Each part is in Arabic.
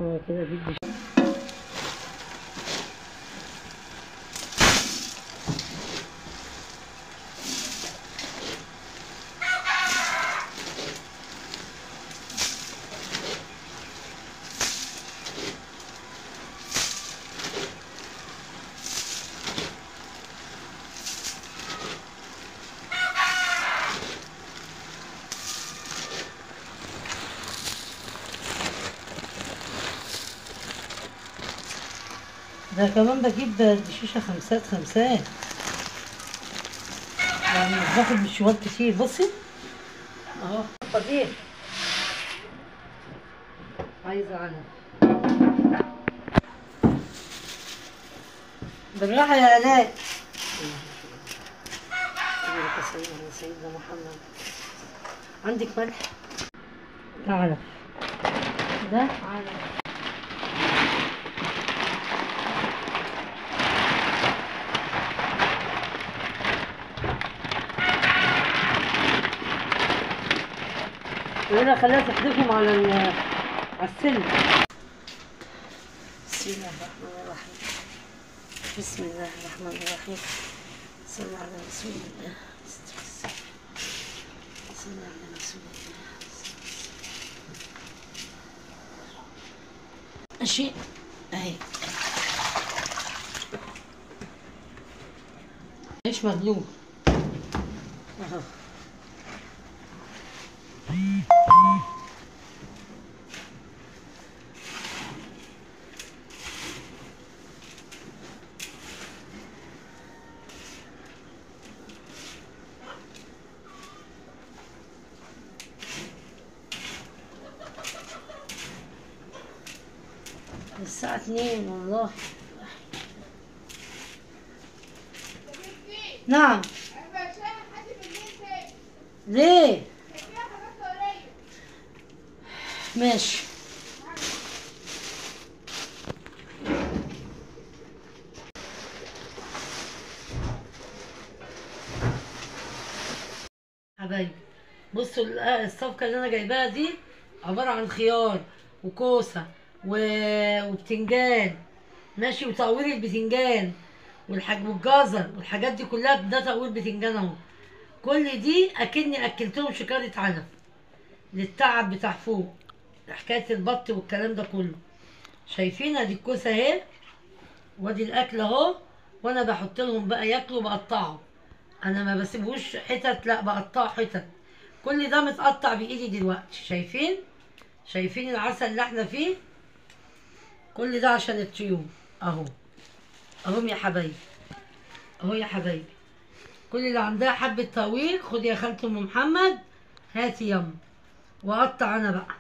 هو كده بدي ده كمان بجيب دشيشة خمسات يعني مش باخد مشوار كتير. بصي اهو فضيح عايزة عنها بالراحة يا آلاء. سيدنا محمد. عندك ملح؟ تعالى ده علف. وهنا خليها تحدفهم على السلم. بسم الله الرحمن الرحيم. بسم الله الرحمن الرحيم. صلى على رسول الله. صلى على رسول الله. ماشي اهي عيش مغلوب اهو. الساعة 2 والله. نعم. ليه؟ ماشي. حبايبي بصوا الصفقة اللي انا جايباها دي عبارة عن خيار وكوسة وبتنجان ماشي، وتقوير البتنجان والجزر والحاجات دي كلها. ده تقوير بتنجان اهو. كل دي اكني اكلتهم شكارة علف للتعب بتاع فوق، حكاية البط والكلام ده كله. شايفين ادي الكوسة اهي وادي الاكل اهو. وانا بحط لهم بقى ياكلوا بقطعه. انا ما بسيبهوش حتت، لا بقطعه حتت. كل ده متقطع بايدي دلوقتي. شايفين العسل اللي احنا فيه؟ كل ده عشان الطيور اهو. اهم يا حبايبي اهو يا حبايبي. كل اللي عندها حبة طويل خدي يا خالة ام محمد هاتي يما واقطع انا بقى،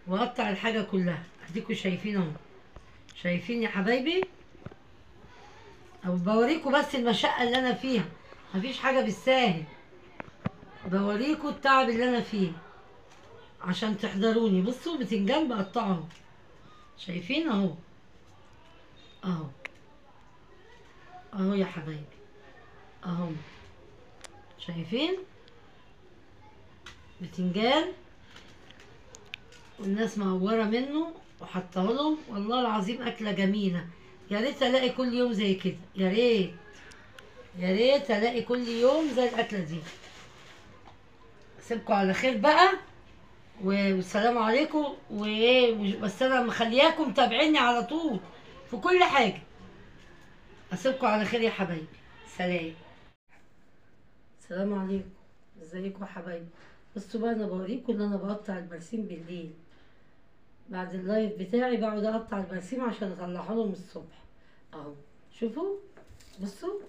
واقطع الحاجة كلها. اديكوا شايفين اهو. شايفين يا حبايبي؟ او بوريكوا بس المشقة اللي انا فيها. مفيش حاجة بالساهل. بوريكوا التعب اللي انا فيه عشان تحضروني. بصوا بتنجان بقطعه اهو. شايفين اهو اهو اهو يا حبايبي اهو. شايفين بتنجان والناس مقوره منه وحطاه لهم. والله العظيم اكله جميله. يا ريت الاقي كل يوم زي كده. يا ريت الاقي كل يوم زي الاكله دي. اسيبكم على خير بقى والسلام عليكم. وايه بس انا مخلياكم متابعيني على طول في كل حاجه. اسيبكم على خير يا حبايبي. سلام. السلام عليكم. ازيكم يا حبايبي؟ بصوا بقى انا بوريكم ان انا بقطع البرسيم بالليل. بعد اللايف بتاعي بقعد اقطع البرسيم عشان اطلعه لهم الصبح اهو. شوفوا بصوا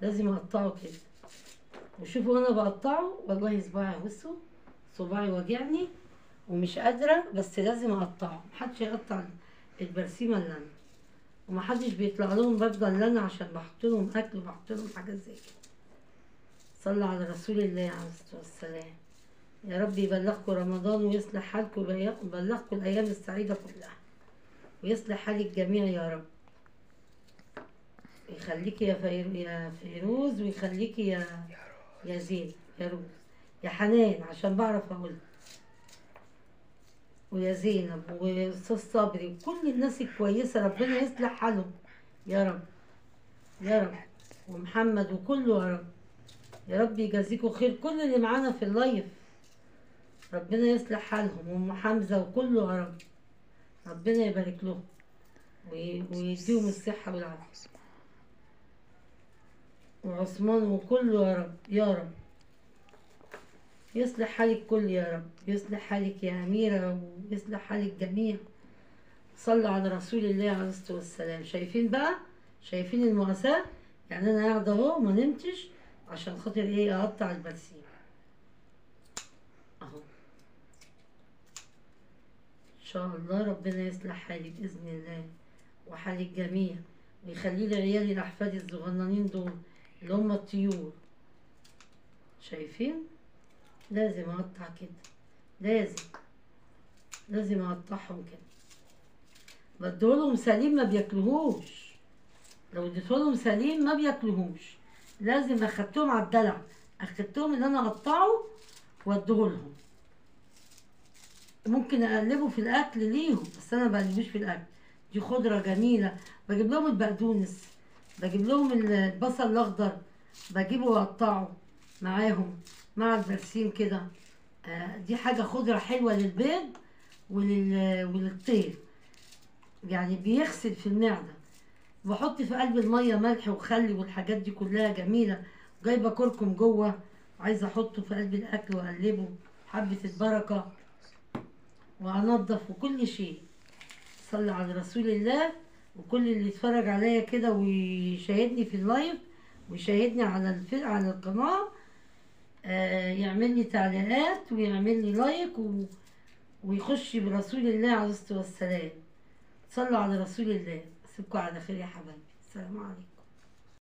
لازم اقطعه كده. وشوفوا انا بقطعه والله صباعي. بصوا صباعي واجعني ومش قادره، بس لازم اقطعه. محدش يقطع البرسيمه الا انا، ومحدش بيطلع لهم برضه الا انا عشان بحط لهم اكل وبحط لهم حاجات زي كده. صلى على رسول الله عليه الصلاه والسلام. يا رب يبلغكم رمضان ويصلح حالكم ويبلغكم الايام السعيده كلها ويصلح حال الجميع يا رب. يخليكي يا فيروز ويخليكي يا زين يا روز يا حنان عشان بعرف اقولها. ويا زينب واستاذ صبري وكل الناس الكويسه، ربنا يصلح حالهم يا رب يا رب، ومحمد وكله يا رب. يا رب يجازيكوا خير كل اللي معانا في اللايف، ربنا يصلح حالهم، وام حمزه وكله يا رب، ربنا يبارك لهم ويديهم الصحه والعافيه، وعثمان وكله يا رب يا رب. يصلح حال الكل يا رب، يصلح حالك يا أميرة، ويصلح حال الجميع. صلوا على رسول الله عليه الصلاة والسلام. شايفين بقى، شايفين المؤاساة؟ يعني أنا قاعدة أهو ما نمتش عشان خاطر إيه؟ أقطع البرسيم أهو. إن شاء الله ربنا يصلح حالي بإذن الله وحال الجميع، ويخلي لي عيالي الأحفاد الصغننين دول اللي هم الطيور. شايفين؟ لازم أقطع كده، لازم أقطعهم كده. بديهولهم سليم ما بياكلوهوش، لو اديتهولهم سليم ما بياكلوهوش، لازم اخدتهم على الدلع، اخدتهم ان انا اقطعه واديهولهم. ممكن اقلبه في الاكل ليهم بس انا بقلبوش في الاكل. دي خضره جميله، بجيب لهم البقدونس، بجيب لهم البصل الاخضر، بجيبه واقطعه معاهم مع البرسيم كده. دي حاجه خضره حلوه للبيض وللطير، يعني بيغسل في المعدة. بحط في قلب المية ملح وخل والحاجات دي كلها جميلة. جايبة كركم جوه، عايزة احطه في قلب الاكل واقلبه، حبة البركة، وانضف وكل شيء. صلي على رسول الله. وكل اللي يتفرج عليا كده ويشاهدني في اللايف ويشاهدني على القناة، يعمل لي تعليقات ويعمل لي لايك ويخش برسول الله عليه الصلاة والسلام. صلوا على رسول الله. أسيبكم على خير يا حبايبي، السلام عليكم.